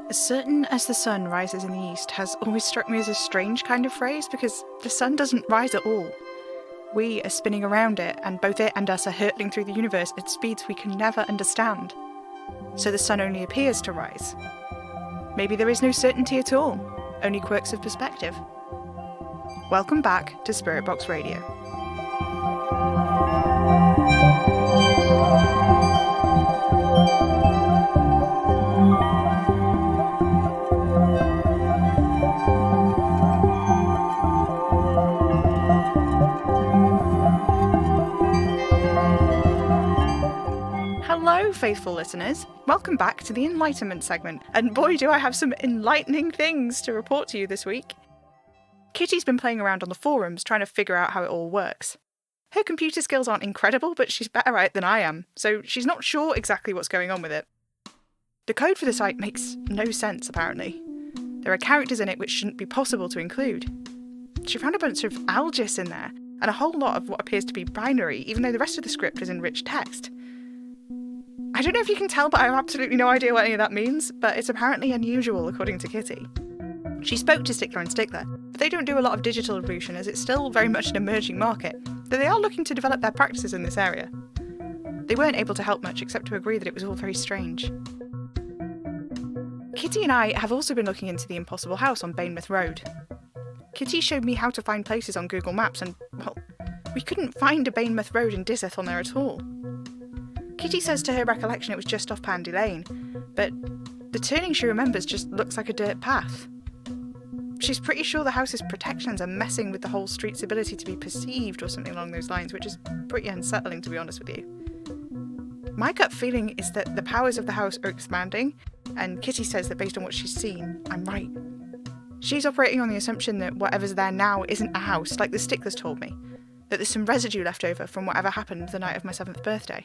As certain as the sun rises in the east has always struck me as a strange kind of phrase because the sun doesn't rise at all. We are spinning around it, and both it and us are hurtling through the universe at speeds we can never understand. So the sun only appears to rise. Maybe there is no certainty at all, only quirks of perspective. Welcome back to Spirit Box Radio. Hello, faithful listeners. Welcome back to the Enlightenment segment. And boy, do I have some enlightening things to report to you this week. Kitty's been playing around on the forums trying to figure out how it all works. Her computer skills aren't incredible, but she's better at it than I am, so she's not sure exactly what's going on with it. The code for the site makes no sense, apparently. There are characters in it which shouldn't be possible to include. She found a bunch of algis in there, and a whole lot of what appears to be binary, even though the rest of the script is in rich text. I don't know if you can tell, but I have absolutely no idea what any of that means, but it's apparently unusual according to Kitty. She spoke to Stickler and Stickler, but they don't do a lot of digital illusion as it's still very much an emerging market, though they are looking to develop their practices in this area. They weren't able to help much except to agree that it was all very strange. Kitty and I have also been looking into the Impossible House on Bainmouth Road. Kitty showed me how to find places on Google Maps and, well, we couldn't find a Bainmouth Road in Disseth on there at all. Kitty says to her recollection it was just off Pandy Lane, but the turning she remembers just looks like a dirt path. She's pretty sure the house's protections are messing with the whole street's ability to be perceived or something along those lines, which is pretty unsettling, to be honest with you. My gut feeling is that the powers of the house are expanding, and Kitty says that based on what she's seen, I'm right. She's operating on the assumption that whatever's there now isn't a house, like the Sticklers told me, that there's some residue left over from whatever happened the night of my 7th birthday.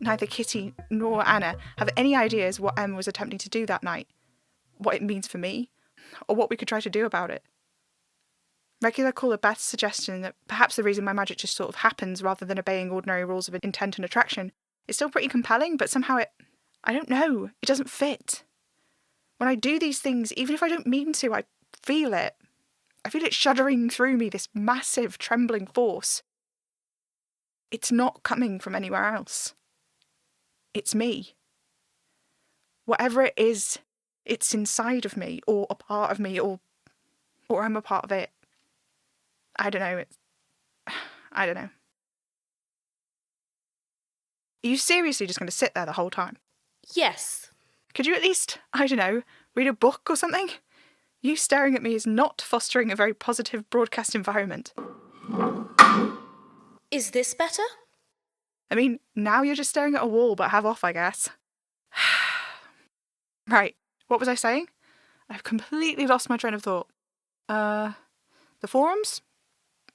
Neither Kitty nor Anna have any ideas what Em was attempting to do that night, what it means for me, or what we could try to do about it. Regular caller Beth's suggestion that perhaps the reason my magic just sort of happens rather than obeying ordinary rules of intent and attraction is still pretty compelling, but somehow I don't know, it doesn't fit. When I do these things, even if I don't mean to, I feel it. I feel it shuddering through me, this massive trembling force. It's not coming from anywhere else. It's me. Whatever it is, it's inside of me, or a part of me, or I'm a part of it. I don't know. I don't know. Are you seriously just going to sit there the whole time? Yes. Could you at least, I don't know, read a book or something? You staring at me is not fostering a very positive broadcast environment. Is this better? I mean, now you're just staring at a wall, but have off, I guess. Right, what was I saying? I've completely lost my train of thought. The forums?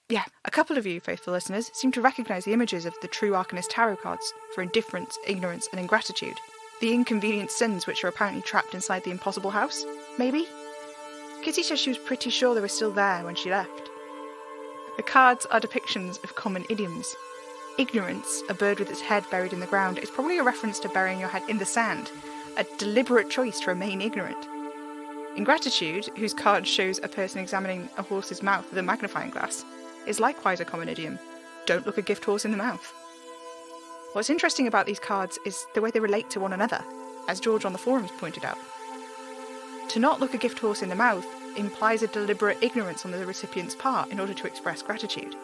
Yeah, a couple of you, faithful listeners, seem to recognise the images of the true Arcanist tarot cards for indifference, ignorance and ingratitude. The inconvenient sins which are apparently trapped inside the Impossible House, maybe? Kitty says she was pretty sure they were still there when she left. The cards are depictions of common idioms. Ignorance, a bird with its head buried in the ground, is probably a reference to burying your head in the sand, a deliberate choice to remain ignorant. Ingratitude, whose card shows a person examining a horse's mouth with a magnifying glass, is likewise a common idiom. Don't look a gift horse in the mouth. What's interesting about these cards is the way they relate to one another, as George on the forums pointed out. To not look a gift horse in the mouth implies a deliberate ignorance on the recipient's part in order to express gratitude.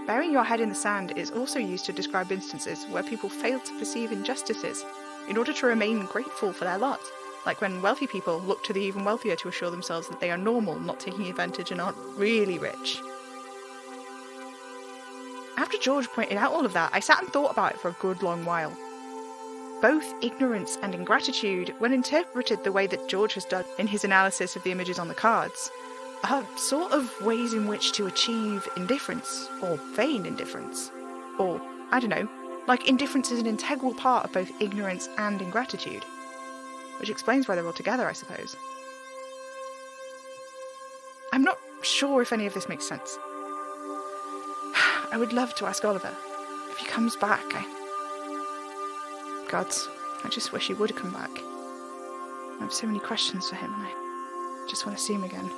Burying your head in the sand is also used to describe instances where people fail to perceive injustices in order to remain grateful for their lot, like when wealthy people look to the even wealthier to assure themselves that they are normal, not taking advantage and aren't really rich. After George pointed out all of that, I sat and thought about it for a good long while. Both ignorance and ingratitude, when interpreted the way that George has done in his analysis of the images on the cards, are sort of ways in which to achieve indifference, or feign indifference. Or, I don't know, like indifference is an integral part of both ignorance and ingratitude. Which explains why they're all together, I suppose. I'm not sure if any of this makes sense. I would love to ask Oliver. If he comes back, Gods, I just wish he would come back. I have so many questions for him, and I just want to see him again.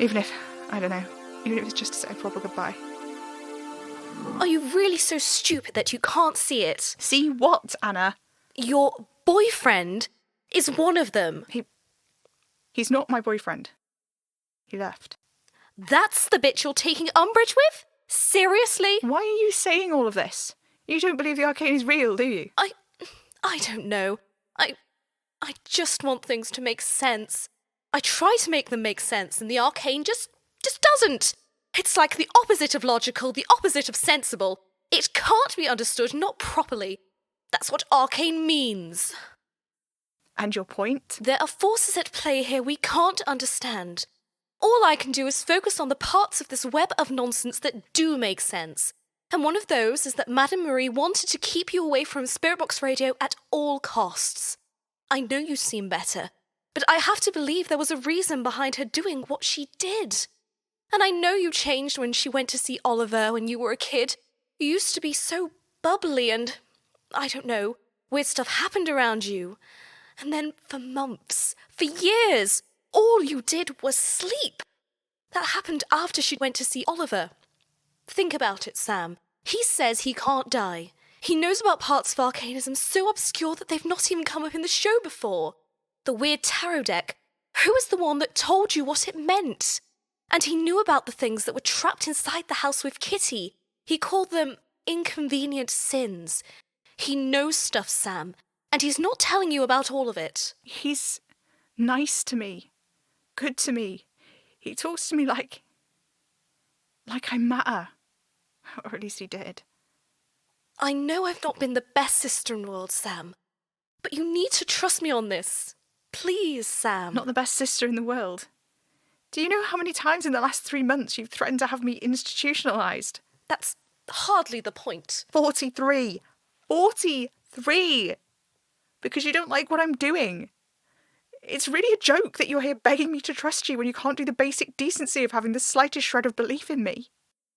Even if it's just to say a proper goodbye. Are you really so stupid that you can't see it? See what, Anna? Your boyfriend is one of them. He's not my boyfriend. He left. That's the bit you're taking umbrage with? Seriously? Why are you saying all of this? You don't believe the arcane is real, do you? I don't know. I just want things to make sense. I try to make them make sense, and the arcane just doesn't. It's like the opposite of logical, the opposite of sensible. It can't be understood, not properly. That's what arcane means. And your point? There are forces at play here we can't understand. All I can do is focus on the parts of this web of nonsense that do make sense. And one of those is that Madame Marie wanted to keep you away from Spirit Box Radio at all costs. I know you seem better, but I have to believe there was a reason behind her doing what she did. And I know you changed when she went to see Oliver when you were a kid. You used to be so bubbly and, I don't know, weird stuff happened around you. And then for months, for years, all you did was sleep. That happened after she went to see Oliver. Think about it, Sam. He says he can't die. He knows about parts of arcanism so obscure that they've not even come up in the show before. The weird tarot deck. Who was the one that told you what it meant? And he knew about the things that were trapped inside the house with Kitty. He called them inconvenient sins. He knows stuff, Sam, and he's not telling you about all of it. He's nice to me. Good to me. He talks to me like I matter. Or at least he did. I know I've not been the best sister in the world, Sam, but you need to trust me on this. Please, Sam. Not the best sister in the world. Do you know how many times in the last 3 months you've threatened to have me institutionalised? That's hardly the point. 43. 43! Because you don't like what I'm doing. It's really a joke that you're here begging me to trust you when you can't do the basic decency of having the slightest shred of belief in me.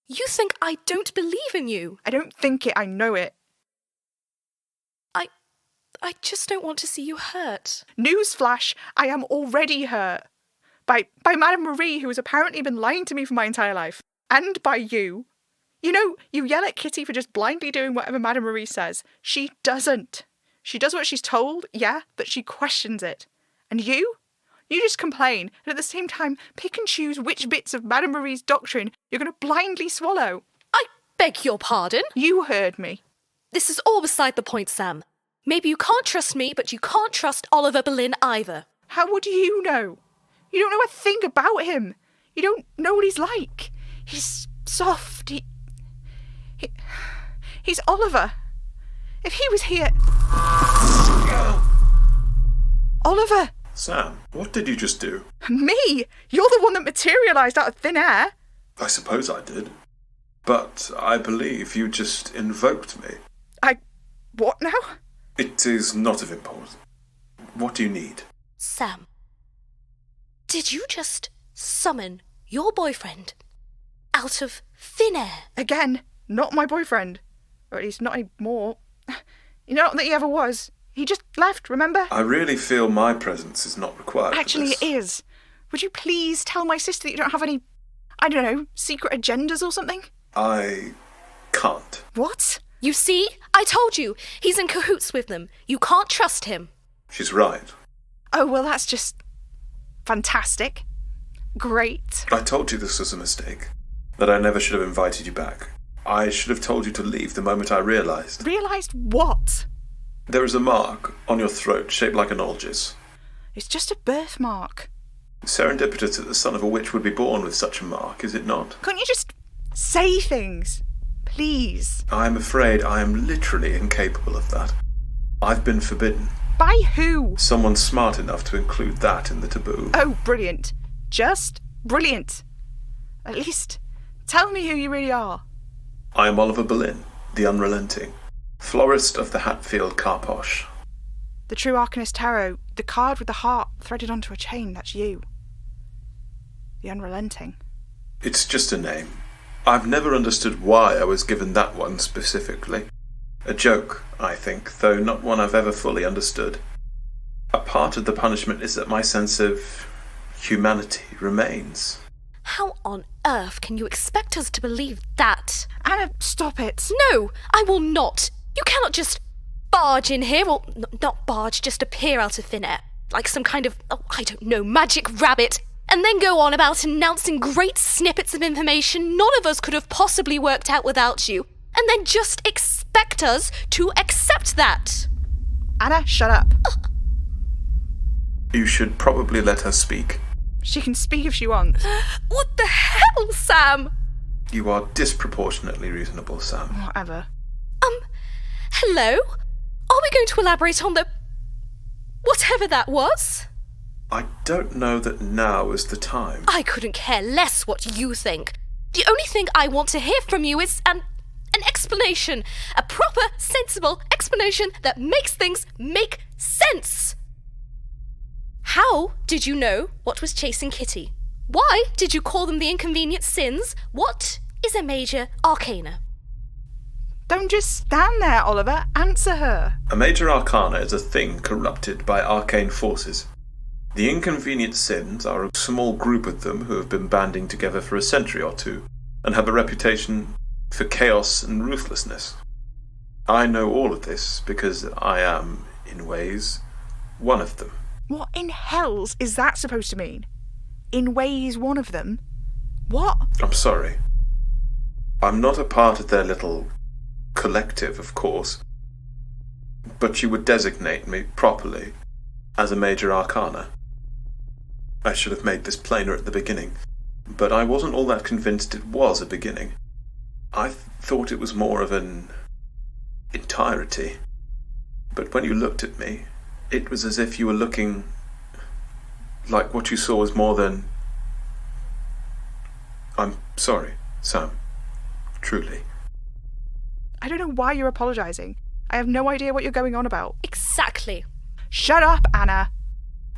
You think I don't believe in you? I don't think it, I know it. I just don't want to see you hurt. Newsflash, I am already hurt. By Madame Marie, who has apparently been lying to me for my entire life. And by you. You know, you yell at Kitty for just blindly doing whatever Madame Marie says. She doesn't. She does what she's told, yeah, but she questions it. And you? You just complain, and at the same time pick and choose which bits of Madame Marie's doctrine you're going to blindly swallow. I beg your pardon? You heard me. This is all beside the point, Sam. Maybe you can't trust me, but you can't trust Oliver Boleyn either. How would you know? You don't know a thing about him. You don't know what he's like. He's soft. He's Oliver. If he was here... Oliver! Sam, what did you just do? Me? You're the one that materialised out of thin air. I suppose I did. But I believe you just invoked me. What now? It is not of importance. What do you need? Sam, did you just summon your boyfriend out of thin air? Again, not my boyfriend. Or at least not anymore. You know, not that he ever was. He just left, remember? I really feel my presence is not required. Actually, for this. it is. Would you please tell my sister that you don't have any, I don't know, secret agendas or something? I can't. What? You see? I told you. He's in cahoots with them. You can't trust him. She's right. Oh, well, that's just fantastic. Great. I told you this was a mistake. That I never should have invited you back. I should have told you to leave the moment I realised. Realised what? There is a mark on your throat shaped like an algis. It's just a birthmark. Serendipitous that the son of a witch would be born with such a mark, is it not? Can't you just say things? Please. I'm afraid I am literally incapable of that. I've been forbidden. By who? Someone smart enough to include that in the taboo. Oh, brilliant. Just brilliant. At least tell me who you really are. I am Oliver Boleyn, the Unrelenting, Florist of the Hatfield Carposh. The true Arcanist Tarot, the card with the heart threaded onto a chain, that's you. The Unrelenting. It's just a name. I've never understood why I was given that one specifically. A joke, I think, though not one I've ever fully understood. A part of the punishment is that my sense of humanity remains. How on earth can you expect us to believe that? Anna, stop it. No, I will not. You cannot just barge in here, or not barge, just appear out of thin air, like some kind of, I don't know, magic rabbit, and then go on about announcing great snippets of information none of us could have possibly worked out without you, and then just expect us to accept that. Anna, shut up. You should probably let her speak. She can speak if she wants. What the hell, Sam? You are disproportionately reasonable, Sam. Whatever. Hello? Are we going to elaborate on the... whatever that was? I don't know that now is the time. I couldn't care less what you think. The only thing I want to hear from you is an explanation. A proper, sensible explanation that makes things make sense. How did you know what was chasing Kitty? Why did you call them the inconvenient sins? What is a major arcana? Don't just stand there, Oliver. Answer her. A major arcana is a thing corrupted by arcane forces. The inconvenient sins are a small group of them who have been banding together for a century or two, and have a reputation for chaos and ruthlessness. I know all of this because I am, in ways, one of them. What in hells is that supposed to mean? In ways, one of them? What? I'm sorry. I'm not a part of their little collective, of course, but you would designate me properly as a major arcana. I should have made this plainer at the beginning, but I wasn't all that convinced it was a beginning. I thought it was more of an entirety. But when you looked at me, it was as if you were looking like what you saw was more than... I'm sorry, Sam. Truly. I don't know why you're apologising. I have no idea what you're going on about. Exactly. Shut up, Anna.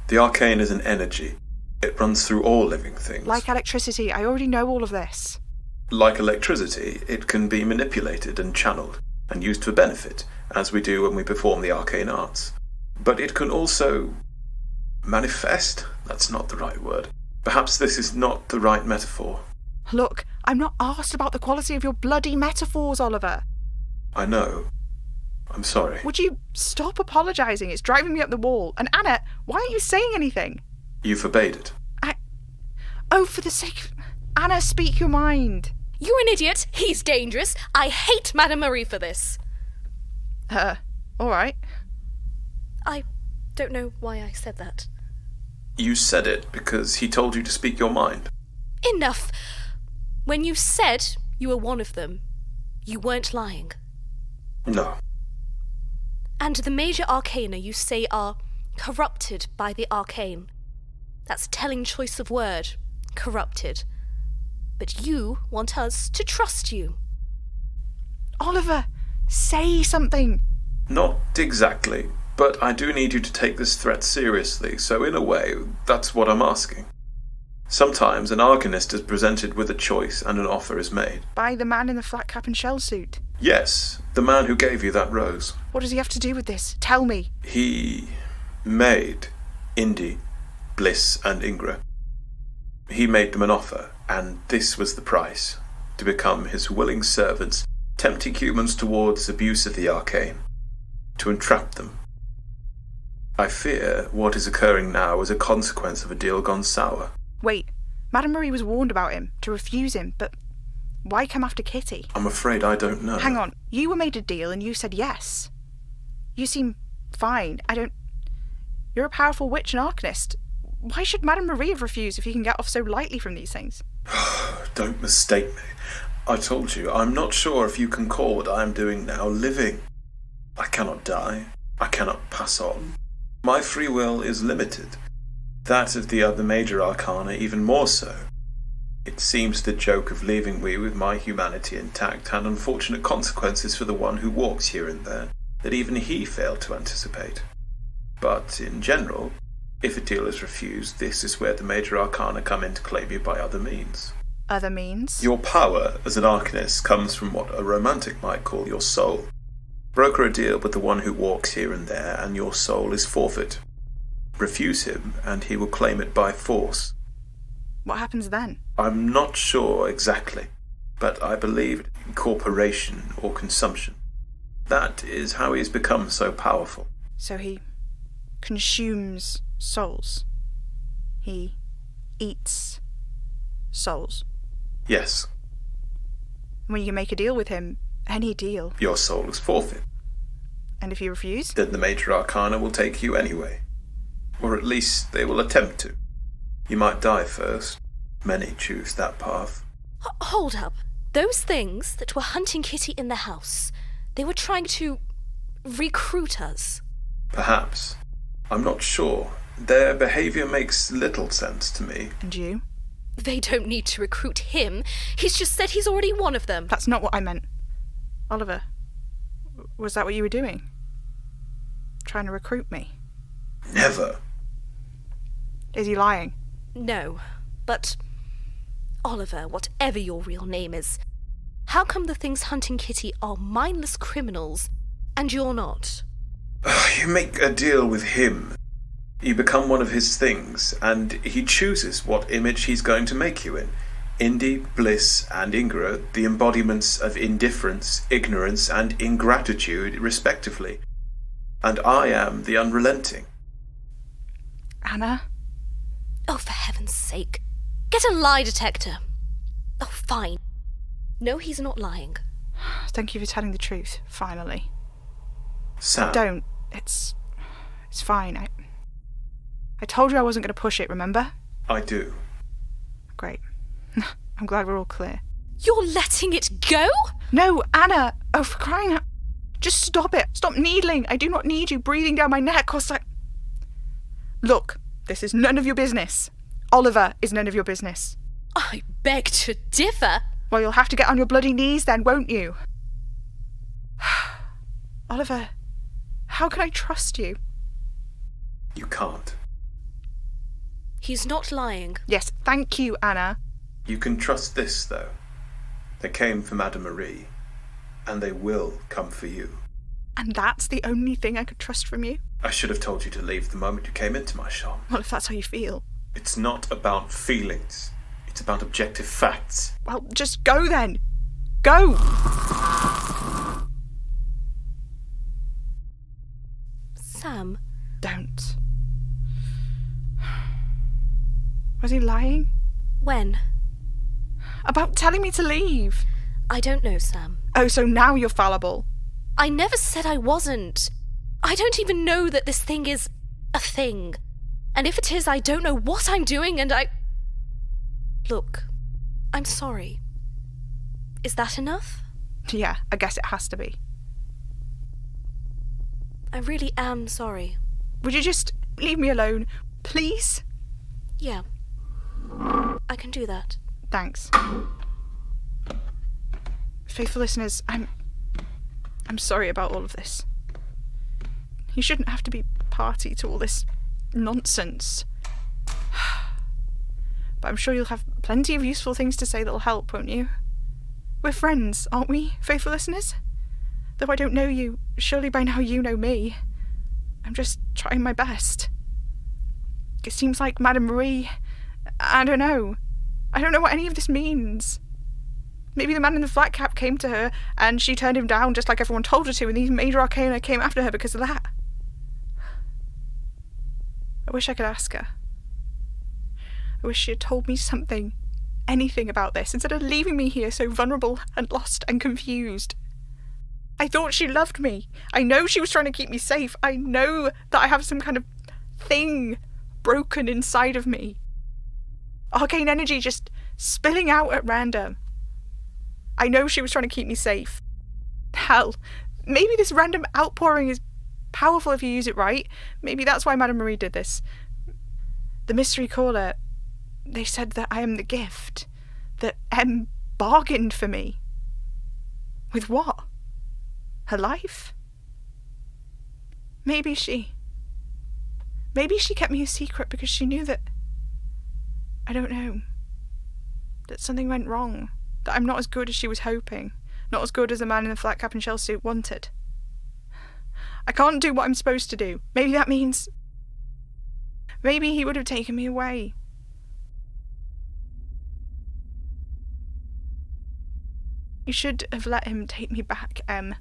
The arcane is an energy. It runs through all living things. Like electricity, I already know all of this. Like electricity, it can be manipulated and channeled, and used for benefit, as we do when we perform the arcane arts. But it can also... manifest? That's not the right word. Perhaps this is not the right metaphor. Look, I'm not asked about the quality of your bloody metaphors, Oliver. I know. I'm sorry. Would you stop apologising? It's driving me up the wall. And Anna, why aren't you saying anything? You forbade it. Oh, for the sake of... Anna, speak your mind. You're an idiot. He's dangerous. I hate Madame Marie for this. All right. I don't know why I said that. You said it because he told you to speak your mind. Enough. When you said you were one of them, you weren't lying. No. And the major arcana you say are corrupted by the arcane. That's telling choice of word. Corrupted. But you want us to trust you. Oliver, say something. Not exactly, but I do need you to take this threat seriously, so in a way, that's what I'm asking. Sometimes an arcanist is presented with a choice and an offer is made. By the man in the flat cap and shell suit. Yes, the man who gave you that rose. What does he have to do with this? Tell me. He made Indy, Bliss and Ingra. He made them an offer, and this was the price. To become his willing servants, tempting humans towards abuse of the arcane. To entrap them. I fear what is occurring now is a consequence of a deal gone sour. Wait, Madame Marie was warned about him, to refuse him, but why come after Kitty? I'm afraid I don't know. Hang on, you were made a deal and you said yes. You seem fine. You're a powerful witch and arcanist. Why should Madame Marie have refused if you can get off so lightly from these things? Don't mistake me. I told you, I'm not sure if you can call what I am doing now living. I cannot die. I cannot pass on. My free will is limited. That of the other major arcana even more so. It seems the joke of leaving me with my humanity intact had unfortunate consequences for the one who walks here and there that even he failed to anticipate. But in general, if a deal is refused, this is where the major arcana come in to claim you by other means. Other means? Your power as an arcanist comes from what a romantic might call your soul. Broker a deal with the one who walks here and there, and your soul is forfeit. Refuse him, and he will claim it by force. What happens then? I'm not sure exactly, but I believe incorporation or consumption. That is how he's become so powerful. So he consumes souls. He eats souls. Yes. When you make a deal with him, any deal, Your soul is forfeit. and if you refuse, Then the Major Arcana will take you anyway. Or at least they will attempt to. You might die first. Many choose that path. Hold up. Those things that were hunting Kitty in the house, they were trying to recruit us. Perhaps. I'm not sure. Their behaviour makes little sense to me. and you? They don't need to recruit him. He's just said he's already one of them. That's not what I meant. Oliver, was that what you were doing? Trying to recruit me? Never. Is he lying? No, but Oliver, whatever your real name is, how come the things hunting Kitty are mindless criminals and you're not? You make a deal with him. You become one of his things, and he chooses what image he's going to make you in. Indy, Bliss, and Ingra, the embodiments of indifference, ignorance, and ingratitude, respectively. And I am the unrelenting. Anna? Oh, for heaven's sake. Get a lie detector. Oh, fine. No, he's not lying. Thank you for telling the truth, finally. Sam. Don't. It's fine. I told you I wasn't going to push it, remember? I do. Great. I'm glad we're all clear. You're letting it go? No, Anna! Oh, for crying out... Just stop it. Stop needling. I do not need you breathing down my neck or Look, this is none of your business. Oliver is none of your business. I beg to differ. Well, you'll have to get on your bloody knees then, won't you? Oliver, how can I trust you? You can't. He's not lying. Yes, thank you, Anna. You can trust this, though. They came for Madame Marie, and they will come for you. And that's the only thing I could trust from you? I should have told you to leave the moment you came into my shop. Well, if that's how you feel. It's not about feelings. It's about objective facts. Well, just go then. Go! Sam. Don't. Was he lying? When? About telling me to leave? I don't know, Sam. Oh, so now you're fallible. I never said I wasn't. I don't even know that this thing is a thing. And if it is, I don't know what I'm doing and Look, I'm sorry. Is that enough? Yeah, I guess it has to be. I really am sorry. Would you just leave me alone, please? Yeah. I can do that. Thanks. Faithful listeners, I'm sorry about all of this. You shouldn't have to be party to all this nonsense. But I'm sure you'll have plenty of useful things to say that'll help, won't you? We're friends, aren't we, faithful listeners? Though I don't know you, surely by now you know me. I'm just trying my best. It seems like Madame Marie... I don't know. I don't know what any of this means. Maybe the man in the flat cap came to her and she turned him down just like everyone told her to, and these Major Arcana came after her because of that. I wish I could ask her. I wish she had told me something, anything about this, instead of leaving me here so vulnerable and lost and confused. I thought she loved me. I know she was trying to keep me safe. I know that I have some kind of thing broken inside of me. Arcane energy just spilling out at random. I know she was trying to keep me safe. Hell, maybe this random outpouring is powerful if you use it right. Maybe that's why Madame Marie did this. The mystery caller, they said that I am the gift, that M bargained for me. With what? Her life? Maybe she kept me a secret because she knew that, I don't know, that something went wrong, that I'm not as good as she was hoping, not as good as the man in the flat cap and shell suit wanted. I can't do what I'm supposed to do. Maybe that means... Maybe he would have taken me away. You should have let him take me back, Em.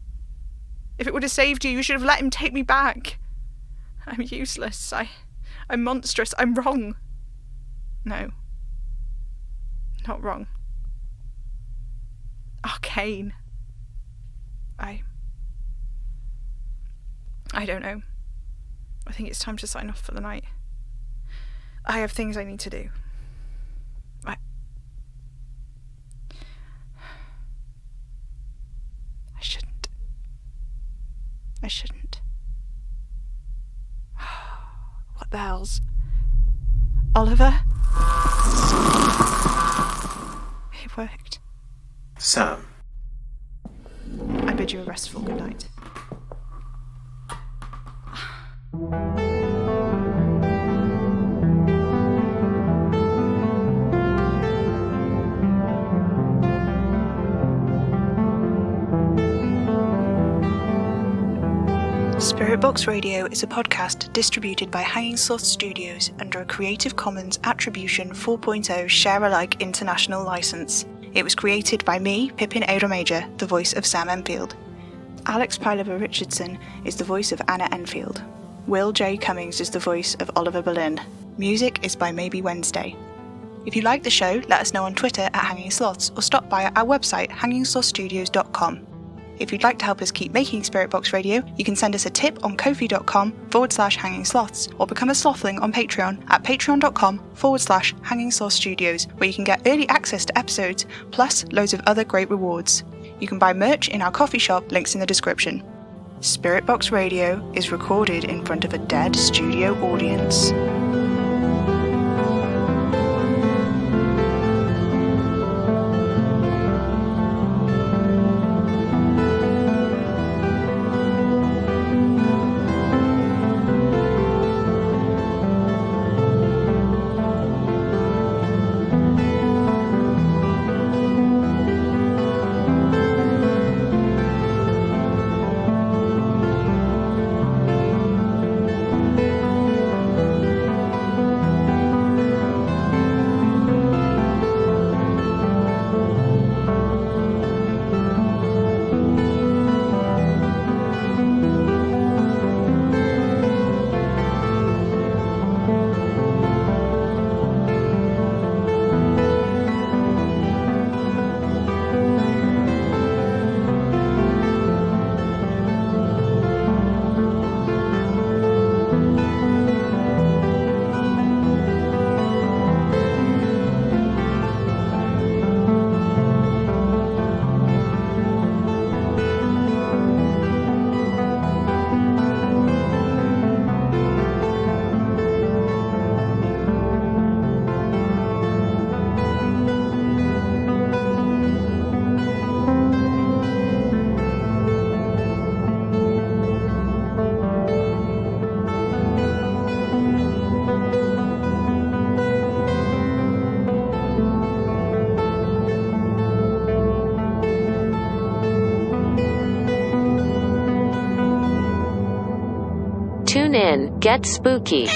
If it would have saved you, you should have let him take me back. I'm useless. I'm monstrous. I'm wrong. No. Not wrong. Arcane. I don't know. I think it's time to sign off for the night. I have things I need to do. I shouldn't. What the hell's... Oliver? It worked. Sam. I bid you a restful good night. Spirit Box Radio is a podcast distributed by Hanging Sloth Studios under a Creative Commons Attribution 4.0 Share-alike international license. It was created by me, Pippin Ada Major, the voice of Sam Enfield. Alex Pylova Richardson is the voice of Anna Enfield. Will J. Cummings is the voice of Oliver Berlin. Music is by Maybe Wednesday. If you like the show, let us know on Twitter at Hanging Sloths or stop by our website hangingslothstudios.com. If you'd like to help us keep making Spirit Box Radio, you can send us a tip on ko-fi.com/hanging sloths or become a slothling on Patreon at patreon.com/hanging sloth studios, where you can get early access to episodes, plus loads of other great rewards. You can buy merch in our coffee shop, links in the description. Spirit Box Radio is recorded in front of a dead studio audience. Tune in, get spooky.